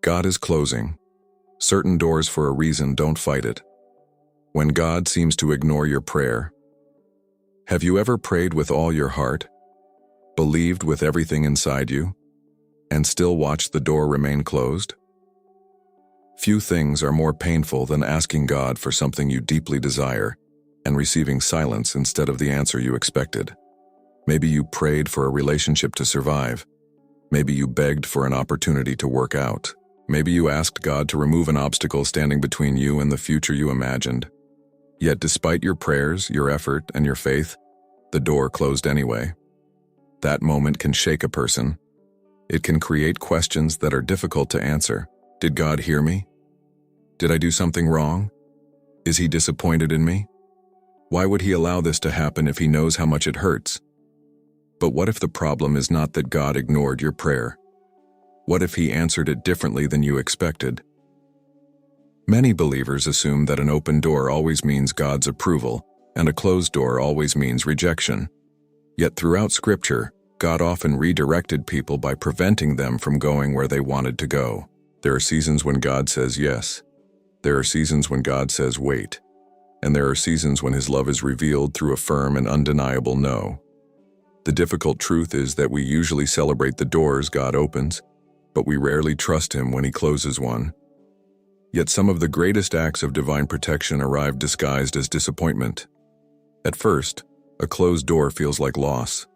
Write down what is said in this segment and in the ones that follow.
God is closing. Certain doors for a reason, don't fight it. When God seems to ignore your prayer. Have you ever prayed with all your heart, believed with everything inside you, and still watched the door remain closed? Few things are more painful than asking God for something you deeply desire and receiving silence instead of the answer you expected. Maybe you prayed for a relationship to survive. Maybe you begged for an opportunity to work out. Maybe you asked God to remove an obstacle standing between you and the future you imagined. Yet despite your prayers, your effort, and your faith, the door closed anyway. That moment can shake a person. It can create questions that are difficult to answer. Did God hear me? Did I do something wrong? Is He disappointed in me? Why would He allow this to happen if He knows how much it hurts? But what if the problem is not that God ignored your prayer? What if He answered it differently than you expected? Many believers assume that an open door always means God's approval, and a closed door always means rejection. Yet throughout Scripture, God often redirected people by preventing them from going where they wanted to go. There are seasons when God says yes. There are seasons when God says wait. And there are seasons when His love is revealed through a firm and undeniable no. The difficult truth is that we usually celebrate the doors God opens, but we rarely trust Him when He closes one. Yet some of the greatest acts of divine protection arrive disguised as disappointment. At first, a closed door feels like loss.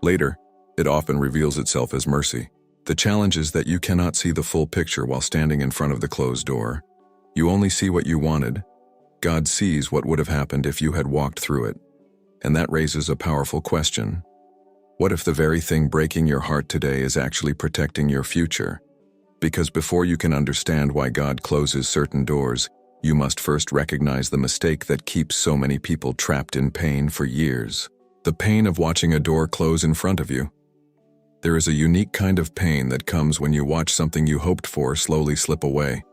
Later, it often reveals itself as mercy. The challenge is that you cannot see the full picture while standing in front of the closed door. You only see what you wanted. God sees what would have happened if you had walked through it. And that raises a powerful question. What if the very thing breaking your heart today is actually protecting your future? Because before you can understand why God closes certain doors, you must first recognize the mistake that keeps so many people trapped in pain for years. The pain of watching a door close in front of you. There is a unique kind of pain that comes when you watch something you hoped for slowly slip away.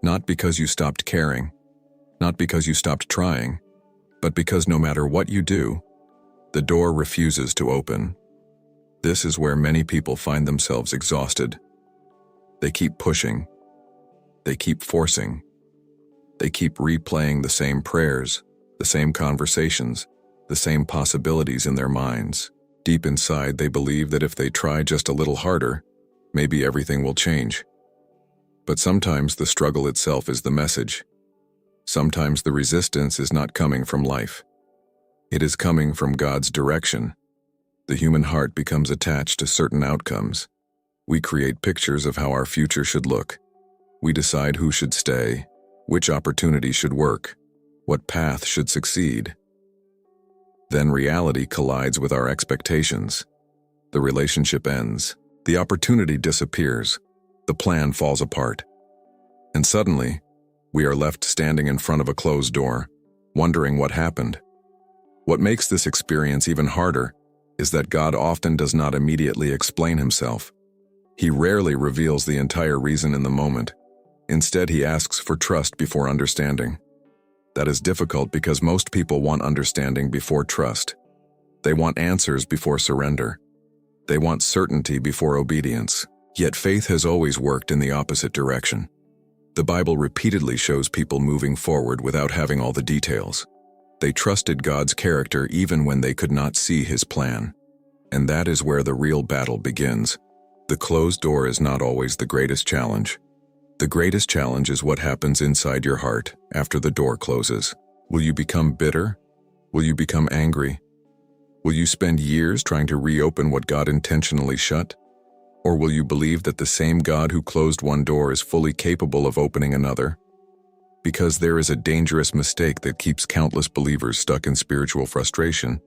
Not because you stopped caring, not because you stopped trying, but because no matter what you do, the door refuses to open. This is where many people find themselves exhausted. They keep pushing. They keep forcing. They keep replaying the same prayers, the same conversations, the same possibilities in their minds. Deep inside, they believe that if they try just a little harder, maybe everything will change. But sometimes the struggle itself is the message. Sometimes the resistance is not coming from life. It is coming from God's direction. The human heart becomes attached to certain outcomes. We create pictures of how our future should look. We decide who should stay, which opportunity should work, what path should succeed. Then reality collides with our expectations. The relationship ends. The opportunity disappears. The plan falls apart. And suddenly, we are left standing in front of a closed door, wondering what happened. What makes this experience even harder is that God often does not immediately explain Himself. He rarely reveals the entire reason in the moment. Instead, He asks for trust before understanding. That is difficult because most people want understanding before trust. They want answers before surrender. They want certainty before obedience. Yet faith has always worked in the opposite direction. The Bible repeatedly shows people moving forward without having all the details. They trusted God's character even when they could not see His plan. And that is where the real battle begins. The closed door is not always the greatest challenge. The greatest challenge is what happens inside your heart after the door closes. Will you become bitter? Will you become angry? Will you spend years trying to reopen what God intentionally shut? Or will you believe that the same God who closed one door is fully capable of opening another? Because there is a dangerous mistake that keeps countless believers stuck in spiritual frustration,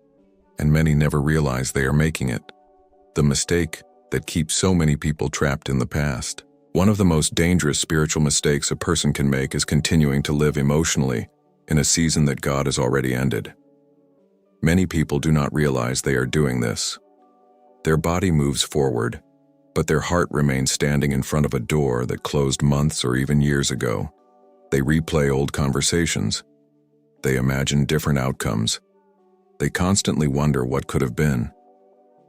and many never realize they are making it. The mistake that keeps so many people trapped in the past. One of the most dangerous spiritual mistakes a person can make is continuing to live emotionally in a season that God has already ended. Many people do not realize they are doing this. Their body moves forward, but their heart remains standing in front of a door that closed months or even years ago. They replay old conversations. They imagine different outcomes. They constantly wonder what could have been.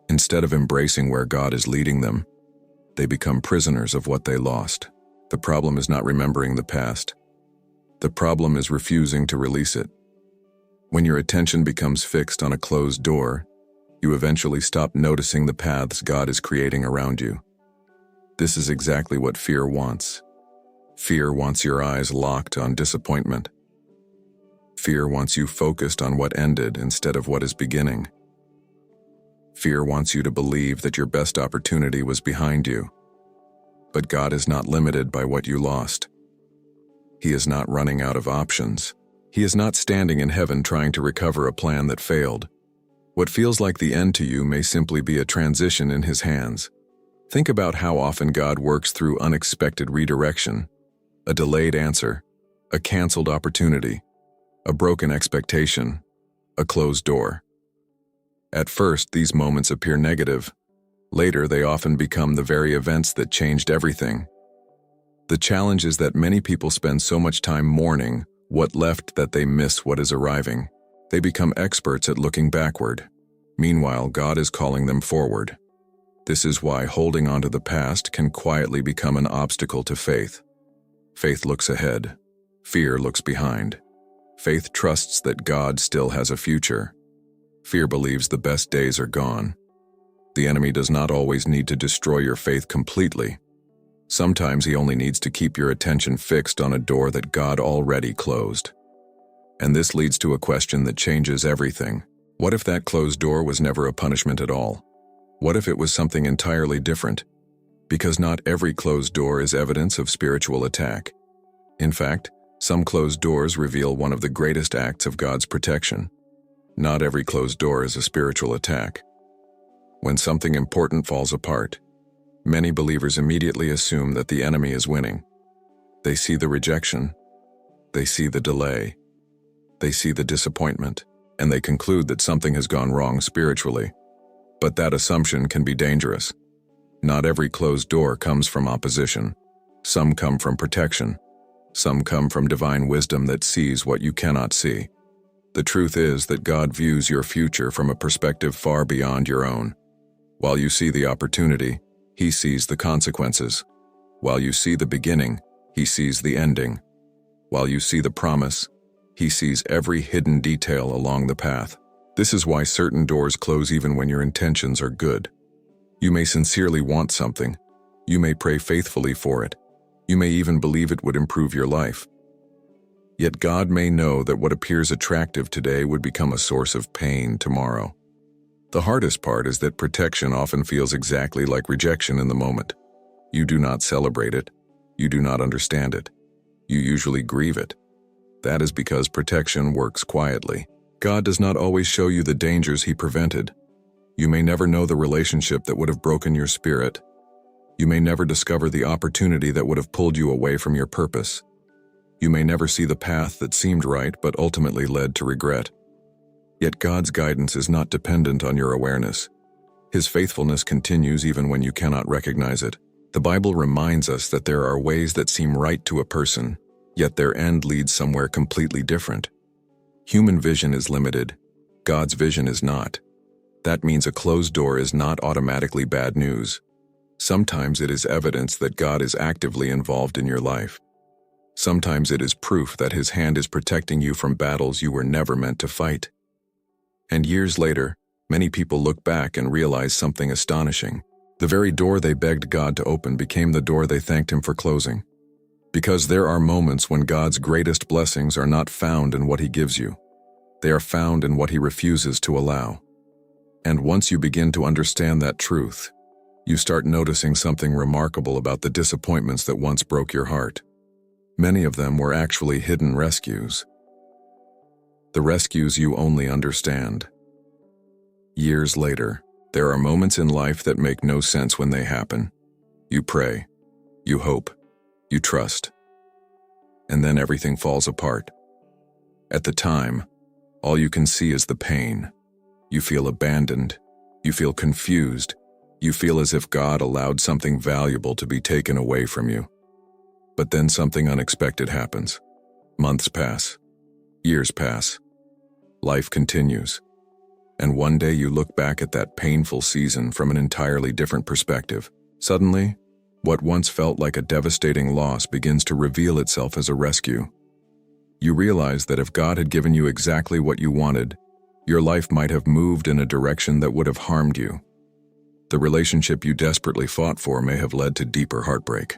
Instead of embracing where God is leading them, they become prisoners of what they lost. The problem is not remembering the past. The problem is refusing to release it. When your attention becomes fixed on a closed door, you eventually stop noticing the paths God is creating around you. This is exactly what fear wants. Fear wants your eyes locked on disappointment. Fear wants you focused on what ended instead of what is beginning. Fear wants you to believe that your best opportunity was behind you. But God is not limited by what you lost. He is not running out of options. He is not standing in heaven trying to recover a plan that failed. What feels like the end to you may simply be a transition in His hands. Think about how often God works through unexpected redirection, a delayed answer, a canceled opportunity, a broken expectation, a closed door. At first, these moments appear negative. Later, they often become the very events that changed everything. The challenge is that many people spend so much time mourning what left that they miss what is arriving. They become experts at looking backward. Meanwhile, God is calling them forward. This is why holding on to the past can quietly become an obstacle to faith. Faith looks ahead. Fear looks behind. Faith trusts that God still has a future. Fear believes the best days are gone. The enemy does not always need to destroy your faith completely. Sometimes he only needs to keep your attention fixed on a door that God already closed. And this leads to a question that changes everything. What if that closed door was never a punishment at all? What if it was something entirely different? Because not every closed door is evidence of spiritual attack. In fact, some closed doors reveal one of the greatest acts of God's protection. Not every closed door is a spiritual attack. When something important falls apart, many believers immediately assume that the enemy is winning. They see the rejection, they see the delay, they see the disappointment, and they conclude that something has gone wrong spiritually. But that assumption can be dangerous. Not every closed door comes from opposition. Some come from protection. Some come from divine wisdom that sees what you cannot see. The truth is that God views your future from a perspective far beyond your own. While you see the opportunity, He sees the consequences. While you see the beginning, He sees the ending. While you see the promise, He sees every hidden detail along the path. This is why certain doors close even when your intentions are good. You may sincerely want something. You may pray faithfully for it. You may even believe it would improve your life. Yet God may know that what appears attractive today would become a source of pain tomorrow. The hardest part is that protection often feels exactly like rejection in the moment. You do not celebrate it. You do not understand it. You usually grieve it. That is because protection works quietly. God does not always show you the dangers He prevented. You may never know the relationship that would have broken your spirit. You may never discover the opportunity that would have pulled you away from your purpose. You may never see the path that seemed right but ultimately led to regret. Yet God's guidance is not dependent on your awareness. His faithfulness continues even when you cannot recognize it. The Bible reminds us that there are ways that seem right to a person, yet their end leads somewhere completely different. Human vision is limited. God's vision is not. That means a closed door is not automatically bad news. Sometimes it is evidence that God is actively involved in your life. Sometimes it is proof that His hand is protecting you from battles you were never meant to fight. And years later, many people look back and realize something astonishing. The very door they begged God to open became the door they thanked Him for closing. Because there are moments when God's greatest blessings are not found in what He gives you. They are found in what He refuses to allow. And once you begin to understand that truth, you start noticing something remarkable about the disappointments that once broke your heart. Many of them were actually hidden rescues. The rescues you only understand. Years later, there are moments in life that make no sense when they happen. You pray, you hope, you trust, and then everything falls apart. At the time, all you can see is the pain. You feel abandoned, you feel confused, you feel as if God allowed something valuable to be taken away from you. But then something unexpected happens. Months pass, years pass, life continues, and one day you look back at that painful season from an entirely different perspective. Suddenly, What once felt like a devastating loss begins to reveal itself as a rescue. You realize that if God had given you exactly what you wanted, your life might have moved in a direction that would have harmed you. The relationship you desperately fought for may have led to deeper heartbreak.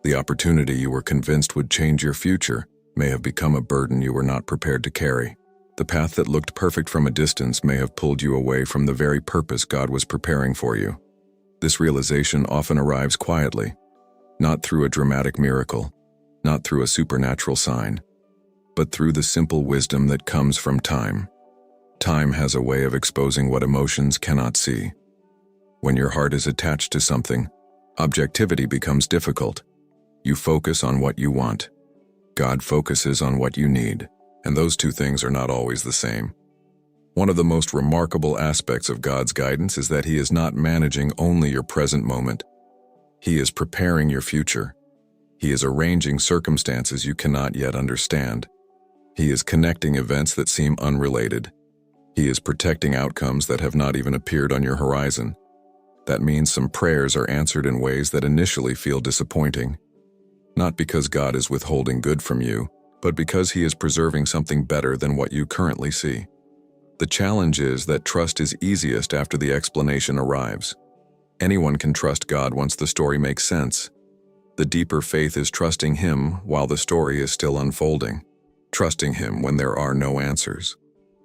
The opportunity you were convinced would change your future may have become a burden you were not prepared to carry. The path that looked perfect from a distance may have pulled you away from the very purpose God was preparing for you. This realization often arrives quietly, not through a dramatic miracle, not through a supernatural sign, but through the simple wisdom that comes from time. Time has a way of exposing what emotions cannot see. When your heart is attached to something, objectivity becomes difficult. You focus on what you want. God focuses on what you need, and those two things are not always the same. One of the most remarkable aspects of God's guidance is that He is not managing only your present moment. He is preparing your future. He is arranging circumstances you cannot yet understand. He is connecting events that seem unrelated. He is protecting outcomes that have not even appeared on your horizon. That means some prayers are answered in ways that initially feel disappointing. Not because God is withholding good from you, but because He is preserving something better than what you currently see. The challenge is that trust is easiest after the explanation arrives. Anyone can trust God once the story makes sense. The deeper faith is trusting Him while the story is still unfolding. Trusting Him when there are no answers.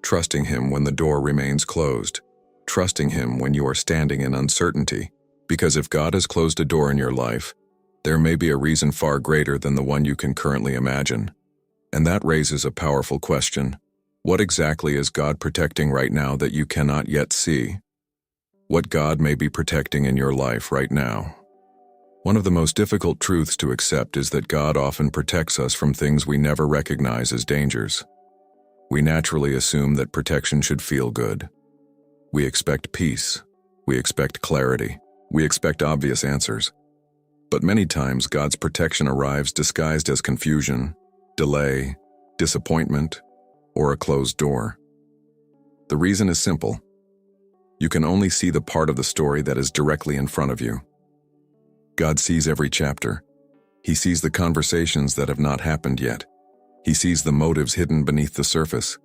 Trusting Him when the door remains closed. Trusting Him when you are standing in uncertainty. Because if God has closed a door in your life, there may be a reason far greater than the one you can currently imagine. And that raises a powerful question. What exactly is God protecting right now that you cannot yet see? What God may be protecting in your life right now? One of the most difficult truths to accept is that God often protects us from things we never recognize as dangers. We naturally assume that protection should feel good. We expect peace. We expect clarity. We expect obvious answers. But many times God's protection arrives disguised as confusion, delay, disappointment, or a closed door. The reason is simple. You can only see the part of the story that is directly in front of you. God sees every chapter. He sees the conversations that have not happened yet. He sees the motives hidden beneath the surface.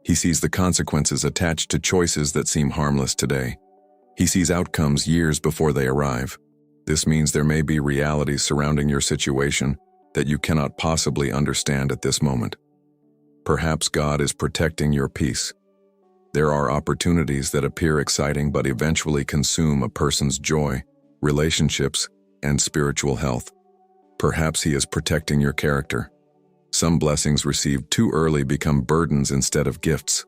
He sees the consequences attached to choices that seem harmless today. He sees outcomes years before they arrive. This means there may be realities surrounding your situation that you cannot possibly understand at this moment. Perhaps God is protecting your peace. There are opportunities that appear exciting but eventually consume a person's joy, relationships, and spiritual health. Perhaps He is protecting your character. Some blessings received too early become burdens instead of gifts.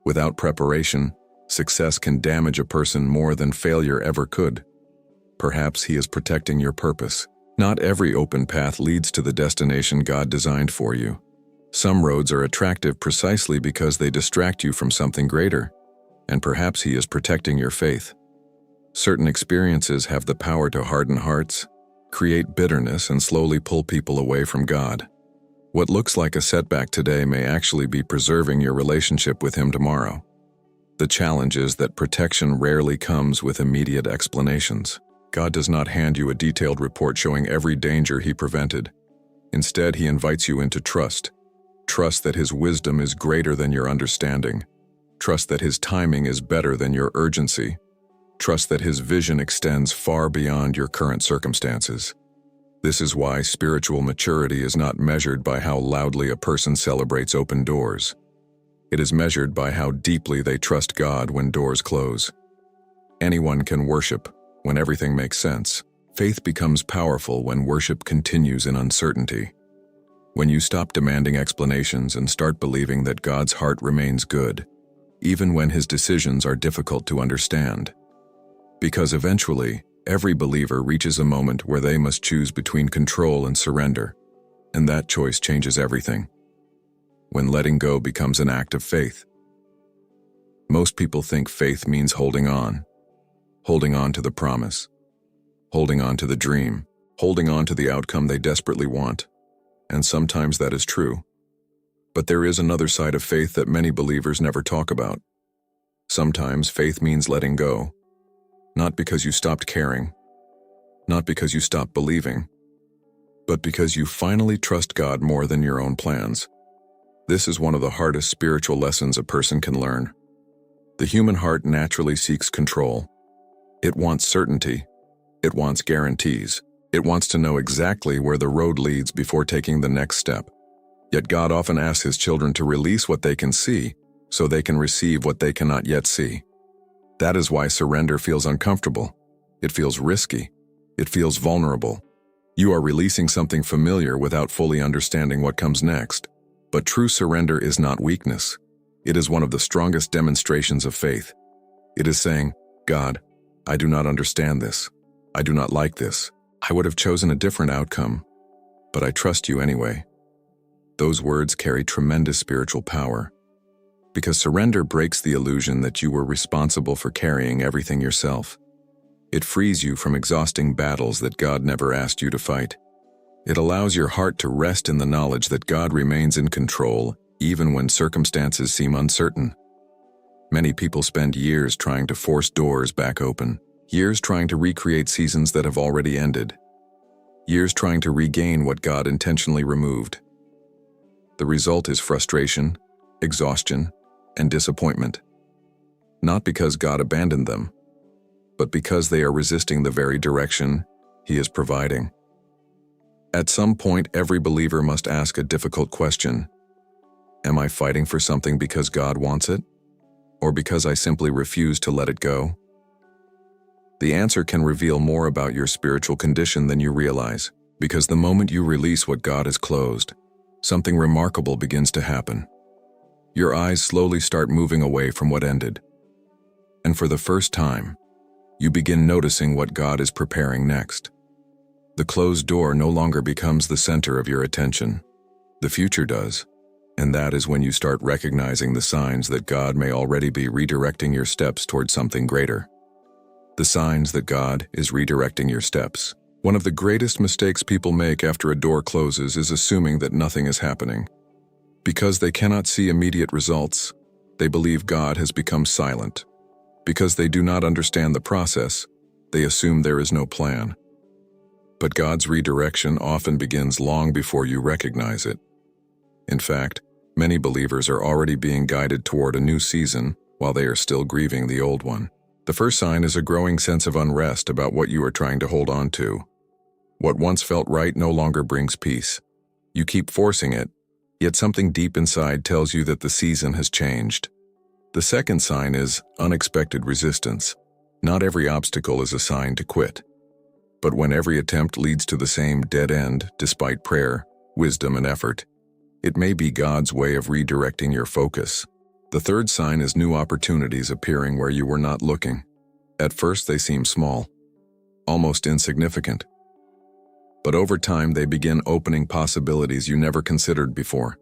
Without preparation, success can damage a person more than failure ever could. Perhaps He is protecting your purpose. Not every open path leads to the destination God designed for you. Some roads are attractive precisely because they distract you from something greater, and perhaps He is protecting your faith. Certain experiences have the power to harden hearts, create bitterness, and slowly pull people away from God. What looks like a setback today may actually be preserving your relationship with Him tomorrow. The challenge is that protection rarely comes with immediate explanations. God does not hand you a detailed report showing every danger He prevented. Instead, He invites you into trust. Trust that His wisdom is greater than your understanding. Trust that His timing is better than your urgency. Trust that His vision extends far beyond your current circumstances. This is why spiritual maturity is not measured by how loudly a person celebrates open doors. It is measured by how deeply they trust God when doors close. Anyone can worship when everything makes sense. Faith becomes powerful when worship continues in uncertainty. When you stop demanding explanations and start believing that God's heart remains good, even when His decisions are difficult to understand. Because eventually, every believer reaches a moment where they must choose between control and surrender, and that choice changes everything. When letting go becomes an act of faith. Most people think faith means holding on to the promise, holding on to the dream, holding on to the outcome they desperately want. And sometimes that is true. But there is another side of faith that many believers never talk about. Sometimes faith means letting go, not because you stopped caring, not because you stop believing, but because you finally trust God more than your own plans. This is one of the hardest spiritual lessons a person can learn. The human heart naturally seeks control. It wants certainty. It wants guarantees. It wants to know exactly where the road leads before taking the next step. Yet God often asks His children to release what they can see so they can receive what they cannot yet see. That is why surrender feels uncomfortable. It feels risky. It feels vulnerable. You are releasing something familiar without fully understanding what comes next. But true surrender is not weakness. It is one of the strongest demonstrations of faith. It is saying, God, I do not understand this. I do not like this. I would have chosen a different outcome, but I trust you anyway. Those words carry tremendous spiritual power, because surrender breaks the illusion that you were responsible for carrying everything yourself. It frees you from exhausting battles that God never asked you to fight. It allows your heart to rest in the knowledge that God remains in control, even when circumstances seem uncertain. Many people spend years trying to force doors back open, years trying to recreate seasons that have already ended, years trying to regain what God intentionally removed. The result is frustration, exhaustion, and disappointment. Not because God abandoned them, but because they are resisting the very direction He is providing. At some point, every believer must ask a difficult question. Am I fighting for something because God wants it, or because I simply refuse to let it go? The answer can reveal more about your spiritual condition than you realize, because the moment you release what God has closed, something remarkable begins to happen. Your eyes slowly start moving away from what ended. And for the first time, you begin noticing what God is preparing next. The closed door no longer becomes the center of your attention. The future does, and that is when you start recognizing the signs that God may already be redirecting your steps towards something greater. The signs that God is redirecting your steps. One of the greatest mistakes people make after a door closes is assuming that nothing is happening. Because they cannot see immediate results, they believe God has become silent. Because they do not understand the process, they assume there is no plan. But God's redirection often begins long before you recognize it. In fact, many believers are already being guided toward a new season while they are still grieving the old one. The first sign is a growing sense of unrest about what you are trying to hold on to. What once felt right no longer brings peace. You keep forcing it, yet something deep inside tells you that the season has changed. The second sign is unexpected resistance. Not every obstacle is a sign to quit. But when every attempt leads to the same dead end, despite prayer, wisdom, and effort, it may be God's way of redirecting your focus. The third sign is new opportunities appearing where you were not looking. At first they seem small, almost insignificant. But over time they begin opening possibilities you never considered before.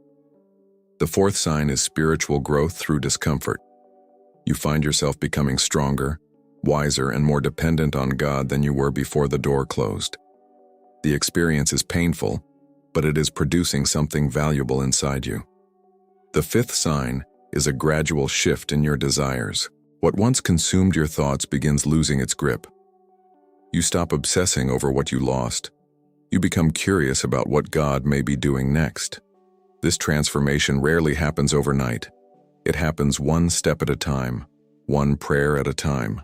The fourth sign is spiritual growth through discomfort. You find yourself becoming stronger, wiser, and more dependent on God than you were before the door closed. The experience is painful, but it is producing something valuable inside you. The fifth sign is a gradual shift in your desires. What once consumed your thoughts begins losing its grip. You stop obsessing over what you lost. You become curious about what God may be doing next. This transformation rarely happens overnight. It happens one step at a time, one prayer at a time,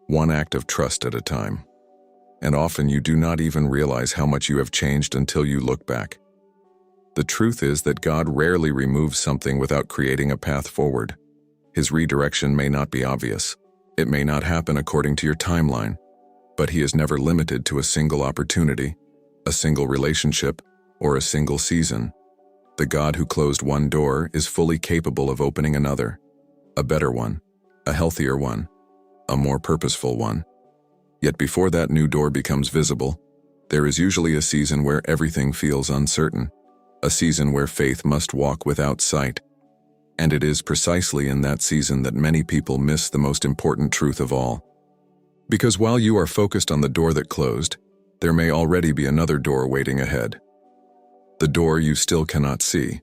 one act of trust at a time. And often you do not even realize how much you have changed until you look back. The truth is that God rarely removes something without creating a path forward. His redirection may not be obvious. It may not happen according to your timeline, but He is never limited to a single opportunity, a single relationship, or a single season. The God who closed one door is fully capable of opening another, a better one, a healthier one, a more purposeful one. Yet before that new door becomes visible, there is usually a season where everything feels uncertain, a season where faith must walk without sight. And it is precisely in that season that many people miss the most important truth of all. Because while you are focused on the door that closed, there may already be another door waiting ahead. The door you still cannot see.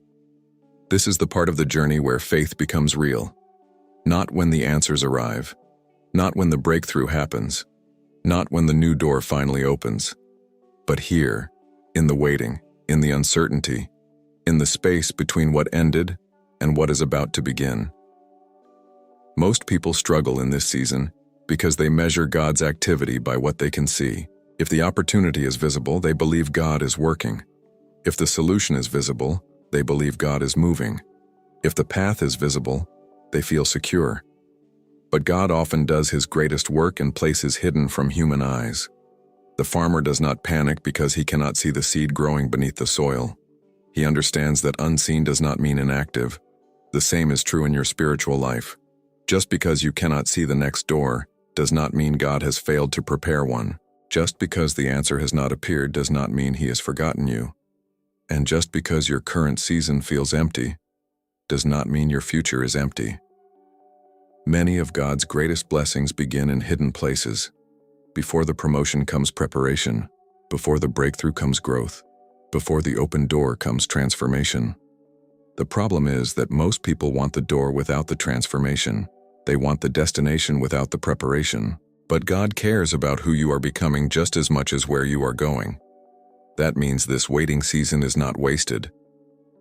This is the part of the journey where faith becomes real. Not when the answers arrive, not when the breakthrough happens, Not when the new door finally opens, but here, in the waiting, in the uncertainty, in the space between what ended and what is about to begin. Most people struggle in this season because they measure God's activity by what they can see. If the opportunity is visible, they believe God is working. If the solution is visible, they believe God is moving. If the path is visible, they feel secure. But God often does his greatest work in places hidden from human eyes. The farmer does not panic because he cannot see the seed growing beneath the soil. He understands that unseen does not mean inactive. The same is true in your spiritual life. Just because you cannot see the next door does not mean God has failed to prepare one. Just because the answer has not appeared does not mean he has forgotten you. And just because your current season feels empty does not mean your future is empty. Many of God's greatest blessings begin in hidden places. Before the promotion comes preparation. Before the breakthrough comes growth. Before the open door comes transformation. The problem is that most people want the door without the transformation. They want the destination without the preparation. But God cares about who you are becoming just as much as where you are going. That means this waiting season is not wasted.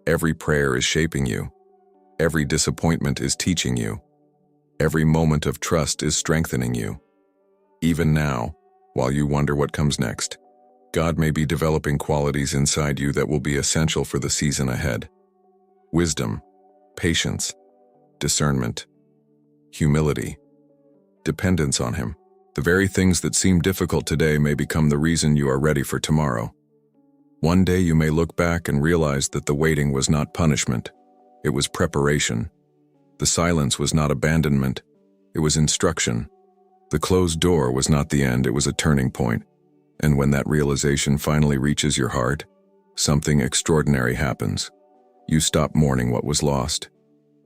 Every prayer is shaping you. Every disappointment is teaching you. Every moment of trust is strengthening you. Even now, while you wonder what comes next, God may be developing qualities inside you that will be essential for the season ahead. Wisdom, patience, discernment, humility, dependence on him. The very things that seem difficult today may become the reason you are ready for tomorrow. One day you may look back and realize that the waiting was not punishment. It was preparation. The silence was not abandonment. It was instruction. The closed door was not the end, it was a turning point. And when that realization finally reaches your heart, something extraordinary happens. You stop mourning what was lost.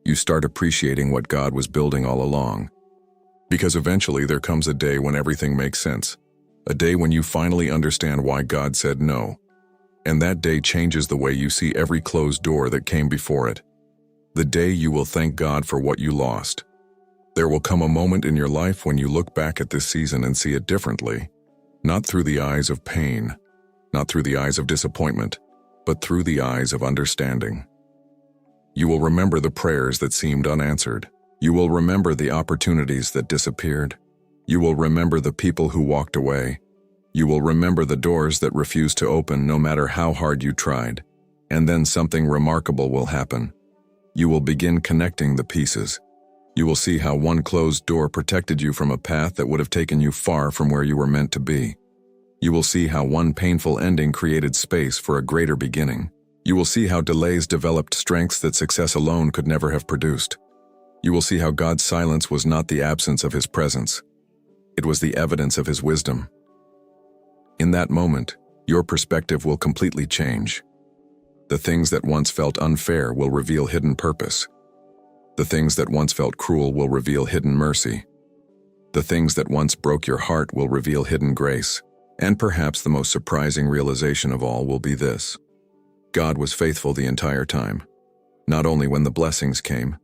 You start appreciating what God was building all along. Because eventually there comes a day when everything makes sense. A day when you finally understand why God said no. And that day changes the way you see every closed door that came before it. The day you will thank God for what you lost. There will come a moment in your life when you look back at this season and see it differently. Not through the eyes of pain, not through the eyes of disappointment, but through the eyes of understanding. You will remember the prayers that seemed unanswered. You will remember the opportunities that disappeared. You will remember the people who walked away. You will remember the doors that refused to open no matter how hard you tried. And then something remarkable will happen. You will begin connecting the pieces. You will see how one closed door protected you from a path that would have taken you far from where you were meant to be. You will see how one painful ending created space for a greater beginning. You will see how delays developed strengths that success alone could never have produced. You will see how God's silence was not the absence of his presence. It was the evidence of his wisdom. In that moment, your perspective will completely change. The things that once felt unfair will reveal hidden purpose. The things that once felt cruel will reveal hidden mercy. The things that once broke your heart will reveal hidden grace. And perhaps the most surprising realization of all will be this. God was faithful the entire time. Not only when the blessings came,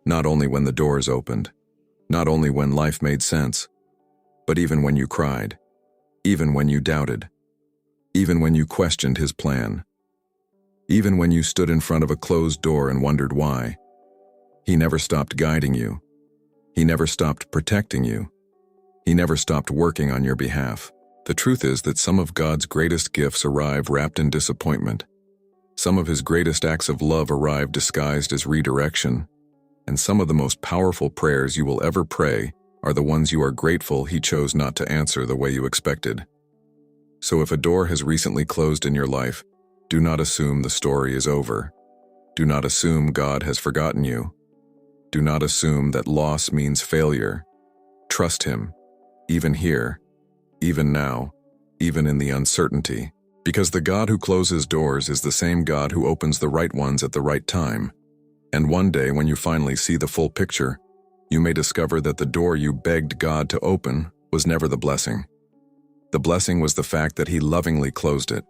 not only when the doors opened, not only when life made sense, but even when you cried, even when you doubted, even when you questioned his plan, even when you stood in front of a closed door and wondered why. He never stopped guiding you. He never stopped protecting you. He never stopped working on your behalf. The truth is that some of God's greatest gifts arrive wrapped in disappointment. Some of his greatest acts of love arrive disguised as redirection. And some of the most powerful prayers you will ever pray are the ones you are grateful he chose not to answer the way you expected. So if a door has recently closed in your life, do not assume the story is over. Do not assume God has forgotten you. Do not assume that loss means failure. Trust him, even here, even now, even in the uncertainty. Because the God who closes doors is the same God who opens the right ones at the right time. And one day when you finally see the full picture, you may discover that the door you begged God to open was never the blessing. The blessing was the fact that he lovingly closed it.